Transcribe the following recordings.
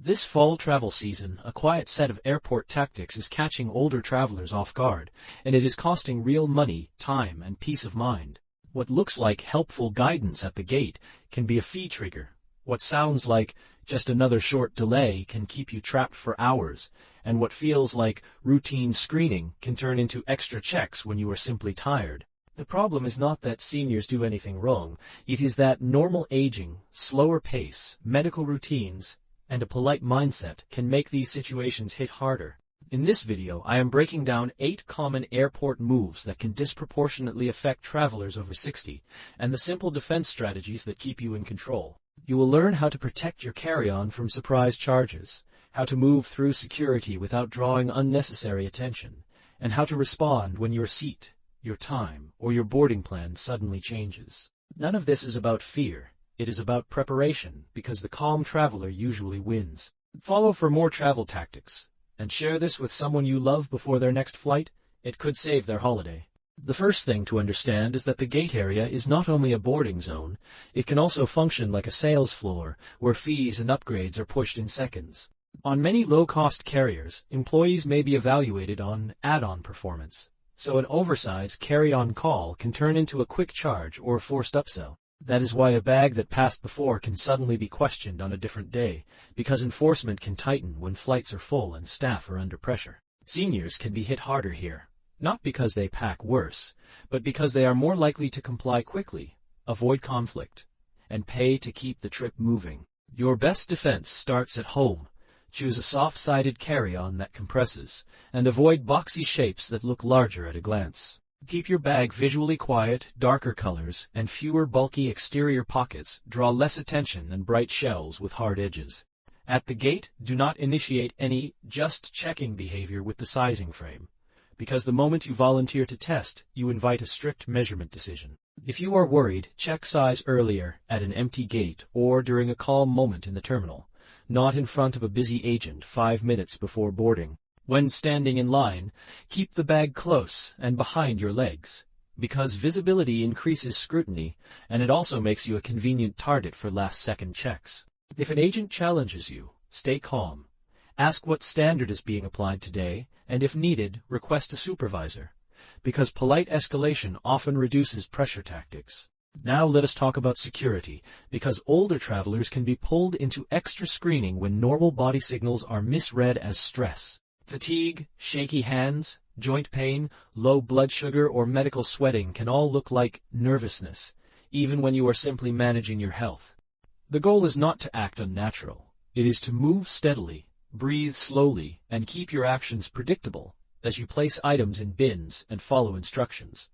This fall travel season, a quiet set of airport tactics is catching older travelers off guard, and it is costing real money, time, and peace of mind. What looks like helpful guidance at the gate can be a fee trigger. What sounds like just another short delay can keep you trapped for hours, and what feels like routine screening can turn into extra checks when you are simply tired. The problem is not that seniors do anything wrong, it is that normal aging, slower pace, medical routines, and a polite mindset can make these situations hit harder. In this video, I am breaking down 8 common airport moves that can disproportionately affect travelers over 60, and the simple defense strategies that keep you in control. You will learn how to protect your carry-on from surprise charges, how to move through security without drawing unnecessary attention, and how to respond when your seat, your time, or your boarding plan suddenly changes. None of this is about fear. It is about preparation, because the calm traveler usually wins. Follow for more travel tactics, and share this with someone you love before their next flight. It could save their holiday. The first thing to understand is that the gate area is not only a boarding zone, it can also function like a sales floor, where fees and upgrades are pushed in seconds. On many low-cost carriers, employees may be evaluated on add-on performance, so an oversized carry-on call can turn into a quick charge or a forced upsell. That is why a bag that passed before can suddenly be questioned on a different day, because enforcement can tighten when flights are full and staff are under pressure. Seniors can be hit harder here, not because they pack worse, but because they are more likely to comply quickly, avoid conflict, and pay to keep the trip moving. Your best defense starts at home. Choose a soft-sided carry-on that compresses, and avoid boxy shapes that look larger at a glance. Keep your bag visually quiet. Darker colors and fewer bulky exterior pockets draw less attention than bright shells with hard edges. At the gate, do not initiate any just checking behavior with the sizing frame, because the moment you volunteer to test, you invite a strict measurement decision. If you are worried, check size earlier, at an empty gate, or during a calm moment in the terminal, not in front of a busy agent 5 minutes before boarding. When standing in line, keep the bag close and behind your legs, because visibility increases scrutiny, and it also makes you a convenient target for last-second checks. If an agent challenges you, stay calm. Ask what standard is being applied today, and if needed, request a supervisor, because polite escalation often reduces pressure tactics. Now let us talk about security, because older travelers can be pulled into extra screening when normal body signals are misread as stress. Fatigue, shaky hands, joint pain, low blood sugar, or medical sweating can all look like nervousness, even when you are simply managing your health. The goal is not to act unnatural. It is to move steadily, breathe slowly, and keep your actions predictable as you place items in bins and follow instructions.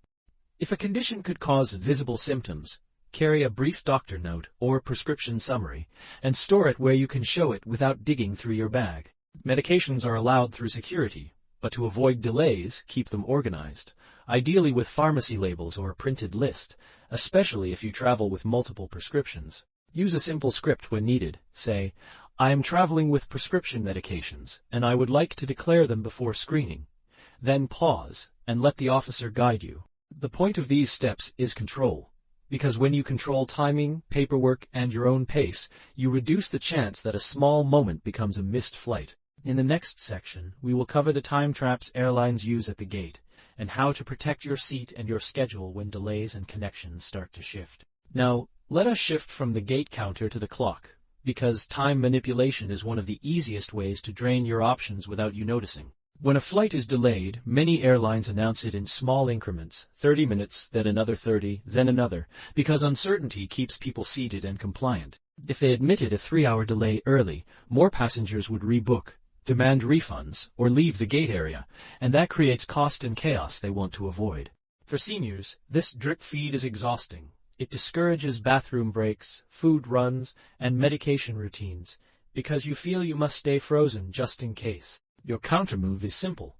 If a condition could cause visible symptoms, carry a brief doctor note or prescription summary, and store it where you can show it without digging through your bag. Medications are allowed through security, but to avoid delays, keep them organized, ideally with pharmacy labels or a printed list, especially if you travel with multiple prescriptions. Use a simple script when needed. Say, "I am traveling with prescription medications, and I would like to declare them before screening." Then pause, and let the officer guide you. The point of these steps is control, because when you control timing, paperwork, and your own pace, you reduce the chance that a small moment becomes a missed flight. In the next section, we will cover the time traps airlines use at the gate, and how to protect your seat and your schedule when delays and connections start to shift. Now, let us shift from the gate counter to the clock, because time manipulation is one of the easiest ways to drain your options without you noticing. When a flight is delayed, many airlines announce it in small increments, 30 minutes, then another 30, then another, because uncertainty keeps people seated and compliant. If they admitted a 3-hour delay early, more passengers would rebook, demand refunds, or leave the gate area, and that creates cost and chaos they want to avoid. For seniors, this drip feed is exhausting. It discourages bathroom breaks, food runs, and medication routines, because you feel you must stay frozen just in case. Your countermove is simple.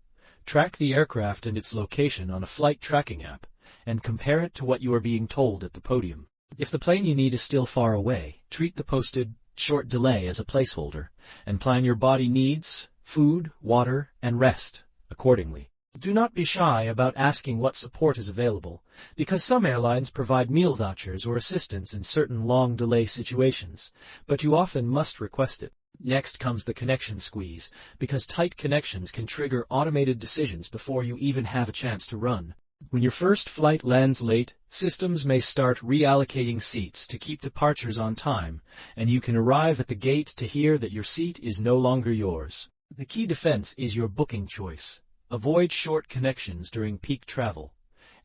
Track the aircraft and its location on a flight tracking app, and compare it to what you are being told at the podium. If the plane you need is still far away, treat the posted short delay as a placeholder, and plan your body needs, food, water, and rest accordingly. Do not be shy about asking what support is available, because some airlines provide meal vouchers or assistance in certain long delay situations, but you often must request it. Next comes the connection squeeze, because tight connections can trigger automated decisions before you even have a chance to run. When your first flight lands late, systems may start reallocating seats to keep departures on time, and you can arrive at the gate to hear that your seat is no longer yours. The key defense is your booking choice. Avoid short connections during peak travel,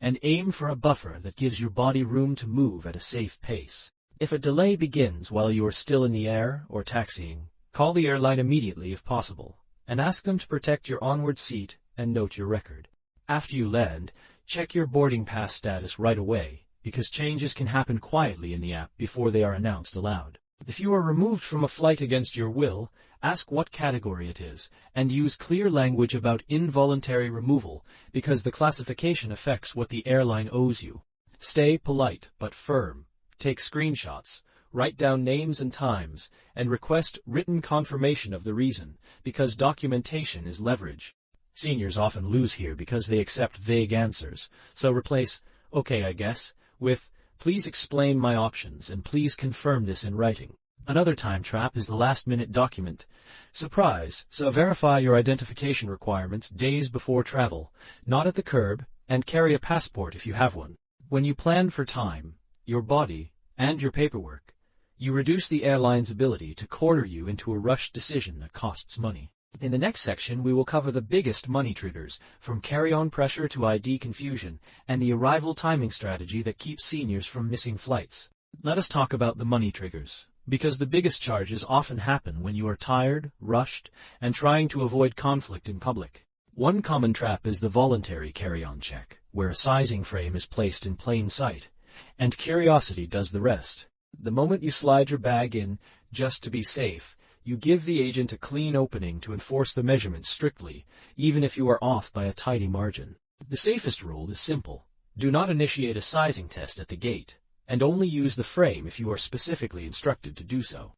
and aim for a buffer that gives your body room to move at a safe pace. If a delay begins while you are still in the air or taxiing, call the airline immediately if possible, and ask them to protect your onward seat and note your record. After you land, check your boarding pass status right away, because changes can happen quietly in the app before they are announced aloud. If you are removed from a flight against your will, ask what category it is, and use clear language about involuntary removal, because the classification affects what the airline owes you. Stay polite but firm. Take screenshots, write down names and times, and request written confirmation of the reason, because documentation is leverage. Seniors often lose here because they accept vague answers, so replace, "Okay, I guess," with, "Please explain my options and please confirm this in writing." Another time trap is the last-minute document surprise, so verify your identification requirements days before travel, not at the curb, and carry a passport if you have one. When you plan for time, your body, and your paperwork, you reduce the airline's ability to corner you into a rushed decision that costs money. In the next section, we will cover the biggest money triggers, from carry-on pressure to ID confusion, and the arrival timing strategy that keeps seniors from missing flights. Let us talk about the money triggers, because the biggest charges often happen when you are tired, rushed, and trying to avoid conflict in public. One common trap is the voluntary carry-on check, where a sizing frame is placed in plain sight, and curiosity does the rest. The moment you slide your bag in, just to be safe, you give the agent a clean opening to enforce the measurements strictly, even if you are off by a tidy margin. The safest rule is simple. Do not initiate a sizing test at the gate, and only use the frame if you are specifically instructed to do so.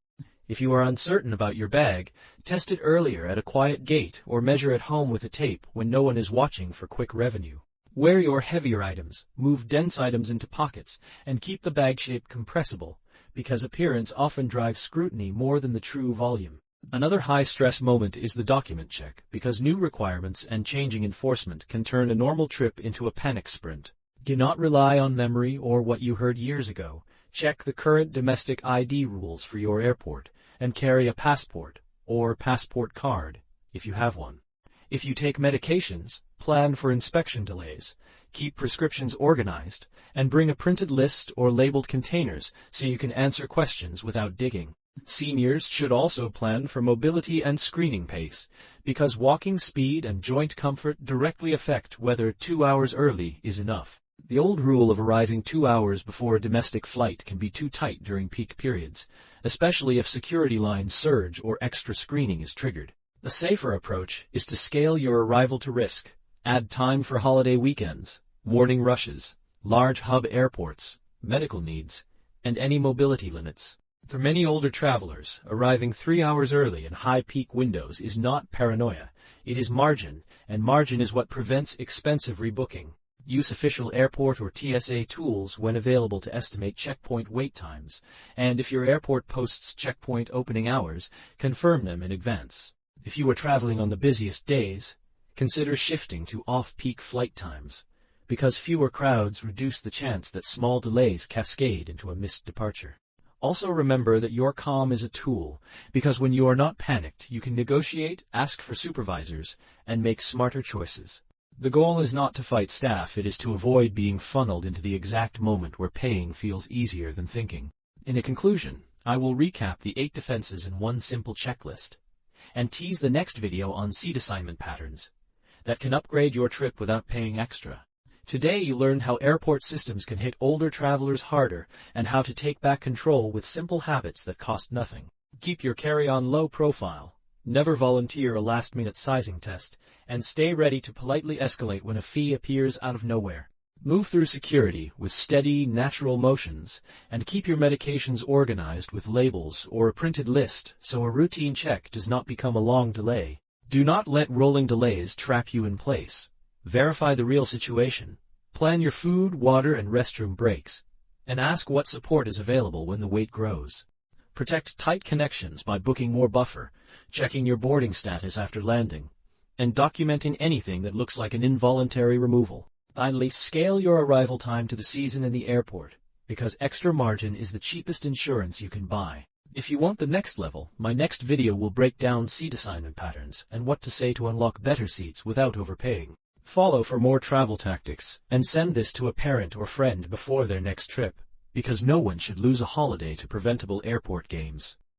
If you are uncertain about your bag, test it earlier at a quiet gate or measure at home with a tape when no one is watching for quick revenue. Wear your heavier items, move dense items into pockets, and keep the bag shape compressible, because appearance often drives scrutiny more than the true volume. Another high-stress moment is the document check, because new requirements and changing enforcement can turn a normal trip into a panic sprint. Do not rely on memory or what you heard years ago. Check the current domestic ID rules for your airport, and carry a passport or passport card if you have one. If you take medications, plan for inspection delays, keep prescriptions organized, and bring a printed list or labeled containers so you can answer questions without digging. Seniors should also plan for mobility and screening pace, because walking speed and joint comfort directly affect whether 2 hours early is enough. The old rule of arriving 2 hours before a domestic flight can be too tight during peak periods, especially if security lines surge or extra screening is triggered. A safer approach is to scale your arrival to risk. Add time for holiday weekends, morning rushes, large hub airports, medical needs, and any mobility limits. For many older travelers, arriving 3 hours early in high peak windows is not paranoia. It is margin, and margin is what prevents expensive rebooking. Use official airport or TSA tools when available to estimate checkpoint wait times, and if your airport posts checkpoint opening hours, confirm them in advance. If you are traveling on the busiest days, consider shifting to off-peak flight times, because fewer crowds reduce the chance that small delays cascade into a missed departure. Also remember that your calm is a tool, because when you are not panicked, you can negotiate, ask for supervisors, and make smarter choices. The goal is not to fight staff, it is to avoid being funneled into the exact moment where paying feels easier than thinking. In a conclusion, I will recap the 8 defenses in one simple checklist, and tease the next video on seat assignment patterns that can upgrade your trip without paying extra. Today you learned how airport systems can hit older travelers harder and how to take back control with simple habits that cost nothing. Keep your carry-on low profile, never volunteer a last-minute sizing test, and stay ready to politely escalate when a fee appears out of nowhere. Move through security with steady, natural motions, and keep your medications organized with labels or a printed list so a routine check does not become a long delay. Do not let rolling delays trap you in place. Verify the real situation. Plan your food, water, and restroom breaks, and ask what support is available when the wait grows. Protect tight connections by booking more buffer, checking your boarding status after landing, and documenting anything that looks like an involuntary removal. Finally, scale your arrival time to the season in the airport, because extra margin is the cheapest insurance you can buy. If you want the next level, my next video will break down seat assignment patterns and what to say to unlock better seats without overpaying. Follow for more travel tactics, and send this to a parent or friend before their next trip, because no one should lose a holiday to preventable airport games.